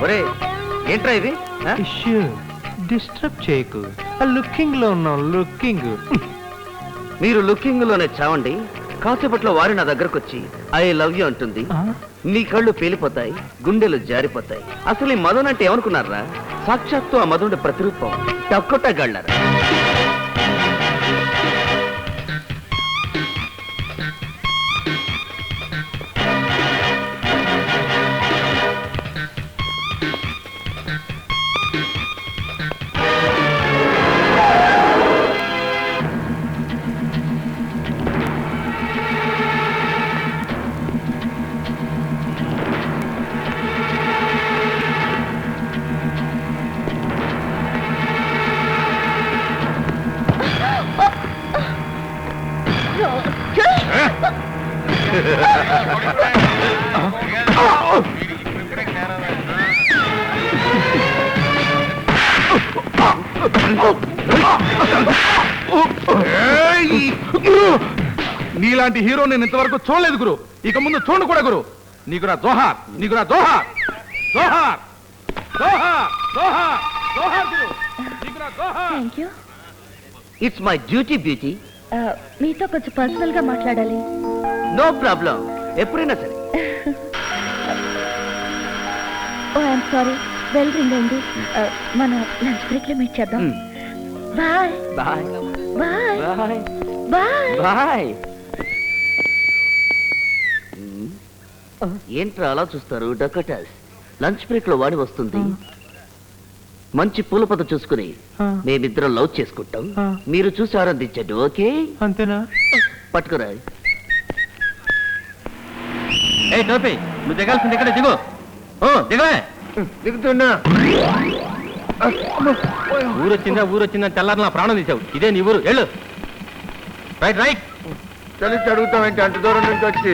ఒరే ఏంట్రా ఇది డిస్టర్బ్ చేయకు లుకింగ్ లో ఉన్నాం లుకింగ్. మీరు లుకింగ్ లోనే చావండి, కాసేపట్లో వారి నా దగ్గరకు వచ్చి ఐ లవ్ యూ అంటుంది. నీ కళ్ళు పేలిపోతాయి, గుండెలు జారిపోతాయి. అసలు ఈ మదన్ అంటే ఏమనుకున్నారా? సాక్షాత్తు ఆ మధుడి ప్రతిరూపం టక్కొట్టగలరా. నీలాంటి హీరో నేను ఇంతవరకు చూడలేదు గురు, ఇక ముందు చూడు కూడా గురు. నీకు నా జోహార్, నీకు నా జోహార్, జోహార్ జోహార్ జోహార్ జోహార్ గురు, నీకు నా జోహార్. Thank you. It's my duty beauty. మీతో కొంచెం పర్సనల్ గా మాట్లాడాలి. నో ప్రాబ్లం, ఎప్పుడైనా సరే. Oh I'm sorry, bell ring అయింది. మనం లంచ్ బ్రేక్ లో మీట్ చేద్దాం. Bye bye bye bye bye bye. ఏంట్రా అలా చూస్తారు డకటస్? లంచ్ బ్రేక్ లో వాడి వస్తుంది. మంచి పూల పద చూసుకుని మేమిద్దరం లవ్ చేసుకుంటాం. మీరు చూసి ఆనందించండి, ఓకే? అంతేనా? పట్టుకురా. ఏ టోపీ, నువ్వు దిగాల్సింది ఇక్కడ దిగు. దిగలే. దిగుతున్నా. ఊరొచ్చిందా తెల్లారి నా ప్రాణం తీసావు. ఇదే నీ ఊరు, వెళ్ళు. Right right. కలిసి అడుగుతామంటే అంత దూరం నుంచి వచ్చి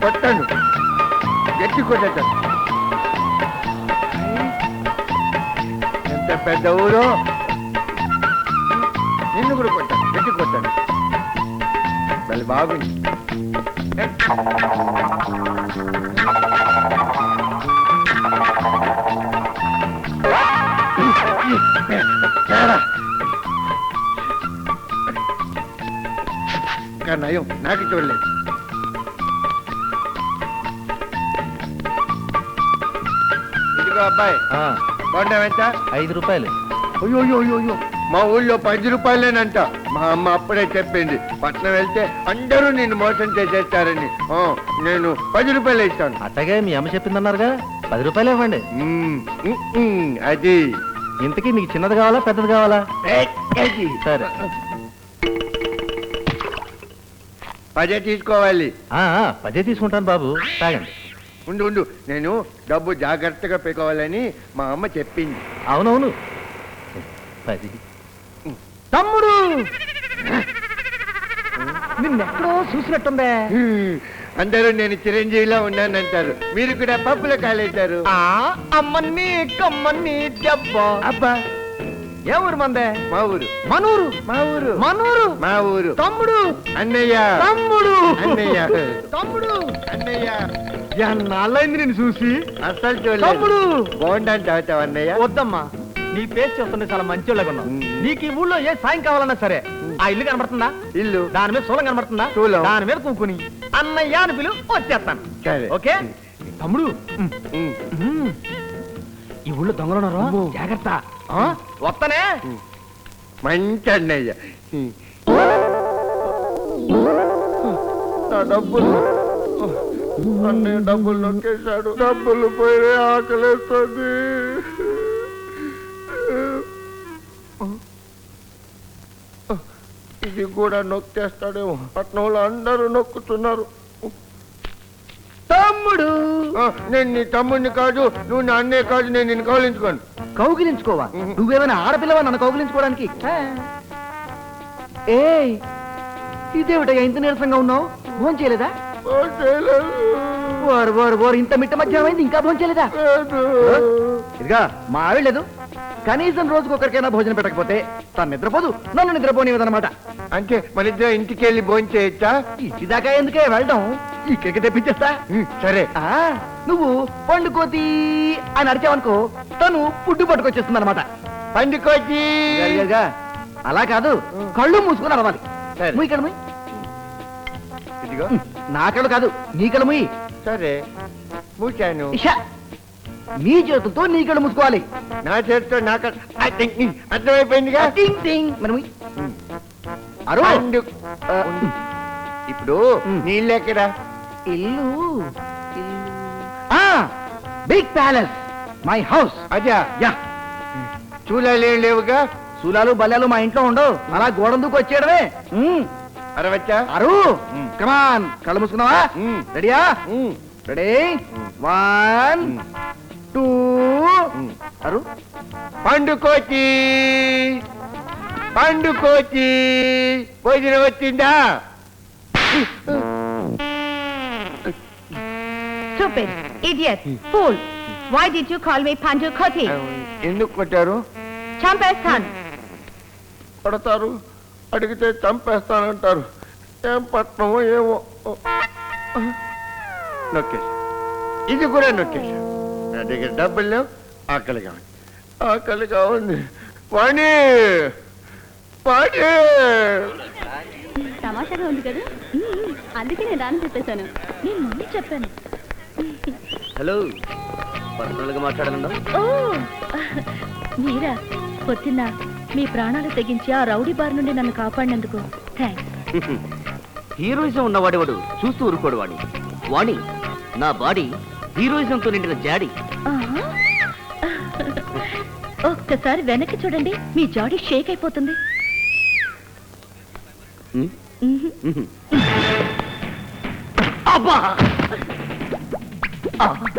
కొట్టాను, గట్టి కొట్టాను. ఎంత పెద్ద ఊరు, నిన్ను కూడా కొట్టాను, గట్టి కొట్టాను. మళ్ళీ బాగుంది. ఇంకా నయం, నాకు చూడలేదు. ఇదిగో అబ్బాయి, బాగుండేవంట 5 రూపాయలు. అయ్యో, మా ఊళ్ళో 10 రూపాయలేనంట. మా అమ్మ అప్పుడే చెప్పింది, పట్నం వెళ్తే అందరూ నిన్ను మోసం చేసేస్తారని. నేను 10 రూపాయలు ఇస్తాను. అట్టగే మీ అమ్మ చెప్పిందన్నారుగా, 10 రూపాయలు ఇవ్వండి. అది ఇంతకీ మీకు చిన్నది కావాలా పెద్దది కావాలా? సరే 10 తీసుకోవాలి. 10 తీసుకుంటాను బాబు, తాగండి. ఉండు, నేను డబ్బు జాగ్రత్తగా పెట్టుకోవాలని మా అమ్మ చెప్పింది. అవునవును. 10. తమ్ముడు, నిన్నెక్కడో చూసినట్టుందే. అందరూ నేను చిరంజీవిలా ఉన్నానంటారు, మీరు కూడా పప్పుల కాలేశారు. అమ్మని కమ్మని దెబ్బ. అబ్బా, ఏ ఊరు మందే? మా ఊరు. మనూరు. మా ఊరు. మనూరు. మా ఊరు. తమ్ముడు. అన్నయ్య. తమ్ముడు. అన్నయ్య. తమ్ముడు. అన్నయ్య. ఎన్నాళ్ళైంది నేను చూసి. అస్సలు చూడలేదు. తమ్ముడు. బాగుంటాను తాగుతావు అన్నయ్య. వద్దమ్మా, నీ పేరు చూస్తుంటే చాలా మంచిగా ఉన్నావు. నీకు ఈ ఊళ్ళో ఏ సాయం కావాలన్నా సరే, ఆ ఇల్లు కనబడుతుందా? ఇల్లు. దాని మీద సూలం కనబడుతుందా? సూలం. దాని మీద కూకుని అన్నయ్య అని పిలు, వచ్చేస్తాను. సరే. ఓకే తమ్ముడు. ఈ ఊళ్ళో దొంగలున్నారు, జాగ్రత్త. వస్తానే. మంచి అన్నయ్య. నా డబ్బులు, అన్నయ్య డబ్బులు నొక్కేశాడు. డబ్బులు పోయి ఆకలేస్తుంది. ఇది కూడా నొక్కేస్తాడేమో, పట్నంలో అందరూ నొక్కుతున్నారు. తమ్ముడు. నేను నీ తమ్ముడిని కాదు, నువ్వు నా అన్నయ్య కాదు, నేను నిన్ను కౌలించుకోను. కౌగిలించుకోవా? నువ్వేమైనా ఆడపిల్లవా నన్ను కౌగిలించుకోవడానికి? ఏ ఇదేమిటయ్యా ఇంత నీరసంగా ఉన్నావు? భోజనం చేయలేదా? ఇంత మిట్ట మధ్యాహ్నం అయింది, ఇంకా భోజనం చేయలేదా? ఇదిగా మా ఆవిడ లేదు, కనీసం రోజుకొకరికైనా భోజనం పెట్టకపోతే తను నిద్రపోదు, నన్ను నిద్రపోనివ్వదన్నమాట. అంటే మన ఇద్దరు ఇంటికి వెళ్ళి భోజనం చేయొచ్చా? ఇంటి దాకా ఎందుకే వెళ్ళడం, ఇక్కడికి తెప్పించేస్తా. సరే. నువ్వు పండుకోతి అని అరిచావనుకో, తను పుడ్డు పట్టుకొచ్చేస్తుంది అనమాట. పండుకోచి. అలా కాదు, కళ్ళు మూసుకొని అరవాలి. సరే. ముయ్యి కళ్ళు ముయ్యి. ఇదిగో. నా కళ్ళు కాదు, నీ కళ్ళు ముయ్యి. సరే మూసాను. ఇషా, నీ చేతులతో నీ కళ్ళు మూసుకోవాలి. నా చేతితో నాకు అర్థమైపోయిందిగా. టింగ్ టింగ్ మరి ముయ్యి. అరు ఇప్పుడు నీళ్ళు ఎక్కడా? ఇల్లు బిగ్ ప్యాలెస్, మై హౌస్. అదా? యా. చూలాలు ఏం లేవుగా? సూలాలు బల్లాలు మా ఇంట్లో ఉండవు, అలా గోడందుకు వచ్చేయడమే. అరవచ్చా? అరు కమాన్, కళ్ళు మూసుకున్నావా? రెడీయా? రెడీ, 1 2. అరు పండుకోచి పండుకోచి, భోజనం వచ్చిందా? Stupid, idiot, fool. Why did you call me Pandu Koti? ఎందుకు కొట్టారు? చంపేస్తాను. పడతారు, అడిగితే చంపేస్తానంటారు. ఏం పట్నమో ఏమో. నొక్కేసా, ఇది కూడా నొక్కేసా. నా దగ్గర డబ్బులు లేవు, ఆకలిగా ఉంది. ఆకలిగా ఉంది. వాణి వాణి. తమాషాగా ఉంది కదా, అందుకే నేను రాని చెప్పేశాను. నేను ముందు చెప్పాను. హలో, పర్సనల్ గా మాట్లాడాలన్నా? ఓ మీరా, పొద్దున్న మీ ప్రాణాలు తెగించి ఆ రౌడీ బార్ నుండి నన్ను కాపాడినందుకు థ్యాంక్స్. హీరోయిజం ఉన్నవాడేవాడు చూస్తూ ఊరుకోడు వాణి. వాణి, నా బాడీ హీరోయిజంతో నిండిన జాడి. ఒక్కసారి వెనక్కి చూడండి, మీ జాడీ షేక్ అయిపోతుంది. అబ్బా! అబ్బా!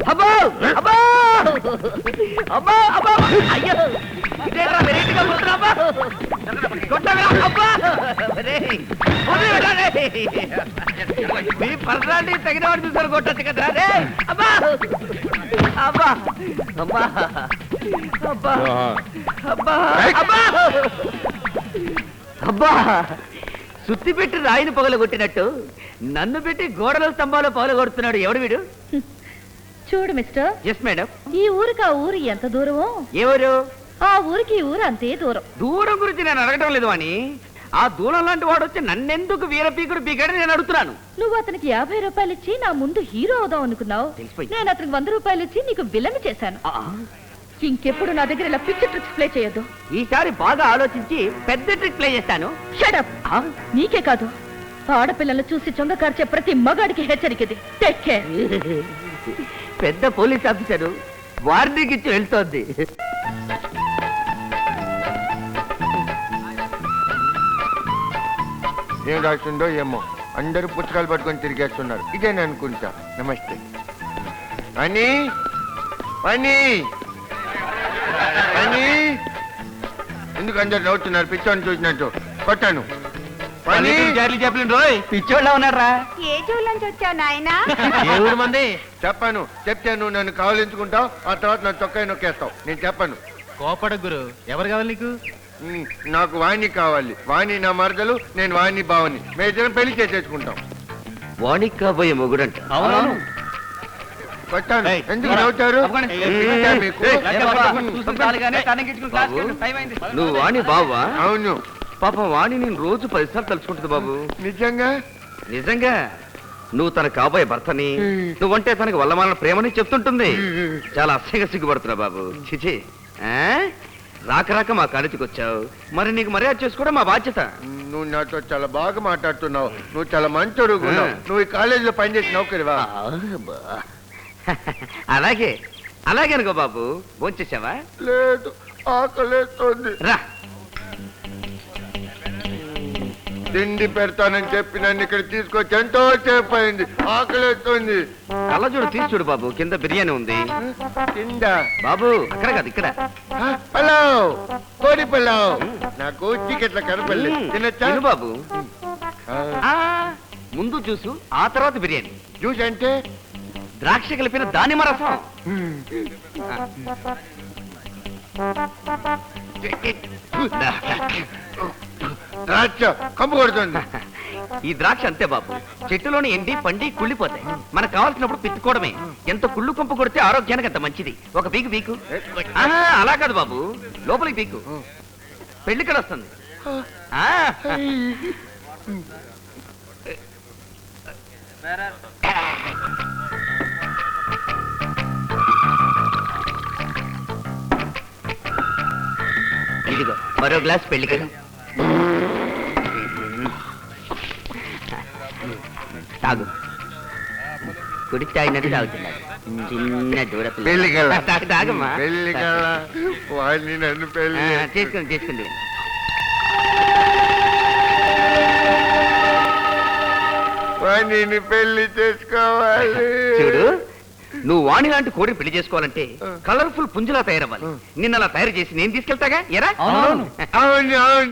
అబ్బా! అబ్బా! అబ్బా! అయ్యో! ఇదేంట్రా వెరైటీగా కొడుతున్నావా? కొట్టవేరా? అబ్బా! రేయ్! వదిలేరా రేయ్! మీ పర్సనాలిటీ తగిన వాడు చూసారు కొట్టచ్చు కదా రే. అబ్బా! అబ్బా! అబ్బా! అబ్బా! అబ్బా! అబ్బా! అబ్బా! సుత్తి పెట్టి రాయిని పగలగొట్టినట్టు నన్ను పెట్టి గోడల స్తంభాలు పగలగొడుతున్నాడు. ఎవడు వీడు? చూడు మిస్టర్, ఎస్ మేడం. ఈ ఊరికి ఆ ఊరు ఎంత దూరమో, ఎవరు? ఆ ఊరికి ఈ ఊరు అంతే దూరం. దూరం గురించి నేను అడగటం లేదు అని. ఆ దూరం లాంటి వాడు వచ్చి నన్నెందుకు వీరపీకుడు పీకాడని నేను అడుగుతున్నాను. నువ్వు అతనికి 50 రూపాయలు ఇచ్చి నా ముందు హీరో అవుదాం అనుకున్నావు. తెలిసిపోయింది. నేను అతనికి 100 రూపాయలు ఇచ్చి నీకు విలన్ చేశాను. ఇంకెప్పుడు నా దగ్గర ఇలా పిచ్చి ట్రిక్స్ ప్లే చేయొద్దు. ఈసారి బాగా ఆలోచించి పెద్ద ట్రిక్ ప్లే చేస్తాను. Shut up. నీకే కాదు, ఆడపిల్లలు చూసి చొంగకార్చే ప్రతి మగాడికి హెచ్చరికది. Take care. పెద్ద పోలీస్ ఆఫీసరు వార్నింగ్ ఇచ్చి వెళ్తోంది. ఏం రాసిందో ఏమో, అందరూ పుస్తకాలు పట్టుకొని తిరిగేస్తున్నారు. ఇదేని అనుకుంటా. నమస్తే అని అని అని. ఎందుకు అందరు నవ్వుతున్నారు? పిచ్చోని చూసినట్టు. కొట్టాను. పిచ్చోళ్ళ ఉన్నారా? ఏ జోలంచి వచ్చావు నాయనా? మంది చెప్పాను. చెప్తే నువ్వు నన్ను కావాలించుకుంటావు, ఆ తర్వాత నా చొక్కాయి నొక్కేస్తావు. నేను చెప్పాను. కోపడ గురు, ఎవరు కావాలి నీకు? నాకు వాణి కావాలి. వాణి నా మరదలు, నేను వాణి బావని. మేమిద్దరం పెళ్లి చేసేసుకుంటాం. వాణికి కాబోయే మొగుడంట. అవునవును. కొట్టాను. ఎందుకు నవ్వుతారు? మీకు నువ్వు వాణి బావా? అవును. పాపం వాణి నేను రోజు 10 సార్లు తలుచుకుంటుంది బాబు. నిజంగా? నిజంగా. నువ్వు తన కాబోయే భర్తని, నువ్వంటే తనకి వల్లమాలిన ప్రేమని చెప్తుంటుంది. చాలా అసహ్యంగా సిగ్గుపడుతున్నా బాబు. చిచి, రాక రాక మా కాలేజీకి వచ్చావు, మరి నీకు మర్యాద చేసుకోవడం మా బాధ్యత. నువ్వు నాతో చాలా బాగా మాట్లాడుతున్నావు. నువ్వు చాలా మంచోడు. నువ్వు ఈ కాలేజీలో పనిచేసి నౌకరివా? అలాగే అలాగే అనుకో బాబు. భోంచేసావా? లేదు, ఆకలేస్తుంది. రా. తిండి పెడతానని చెప్పి నన్ను ఇక్కడ తీసుకొచ్చి ఎంతో సేపు అయింది. ఆకలేస్తుంది. కళ్ళజోడు తీసి చూడు బాబు, కింద బిర్యానీ ఉంది. కింద బాబు, అక్కడ కాదు ఇక్కడ. పలావ్, కోడి పలావ్. నాకు టికెట్ల కనపల్లి. తినచ్చా తిను బాబు. ముందు జ్యూసు, ఆ తర్వాత బిర్యానీ. జ్యూస్ అంటే? ద్రాక్ష కలిపిన దానిమ్మ రసం. ద్రాక్ష కంపు కొడుతుంది. ఈ ద్రాక్ష అంతే బాబు, చెట్టులోని ఎండి పండి కుళ్ళిపోతాయి. మనకు కావాల్సినప్పుడు పిత్తుకోవడమే. ఎంత కుళ్ళు కొంపు కొడితే ఆరోగ్యానికి అంత మంచిది. ఒక పీకు పీకు. ఆహా, అలా కాదు బాబు, లోపలికి పీకు. పెళ్లికడ వస్తుంది. ఆ. ఇదిగో మరో గ్లాస్ పెళ్లికడ. తాగు. కుడి తాగినట్టు తాగుతున్నాడు. చిన్న దూర పెళ్లికెళ్ళ తాగమ్మా. పెళ్లికెళ్ళ వాడిని నన్ను పెళ్లి చేసుకోండి చేసుకోండి. వాడిని పెళ్లి చేసుకోవాలి. చూడు, నువ్వు వాణి లాంటి కోడిని పెళ్లి చేసుకోవాలంటే కలర్ఫుల్ పుంజులా తయారవ్వాలి. నిన్న అలా తయారు చేసి నేను తీసుకెళ్తాగా ఎరా. అవునవును. అవును అవును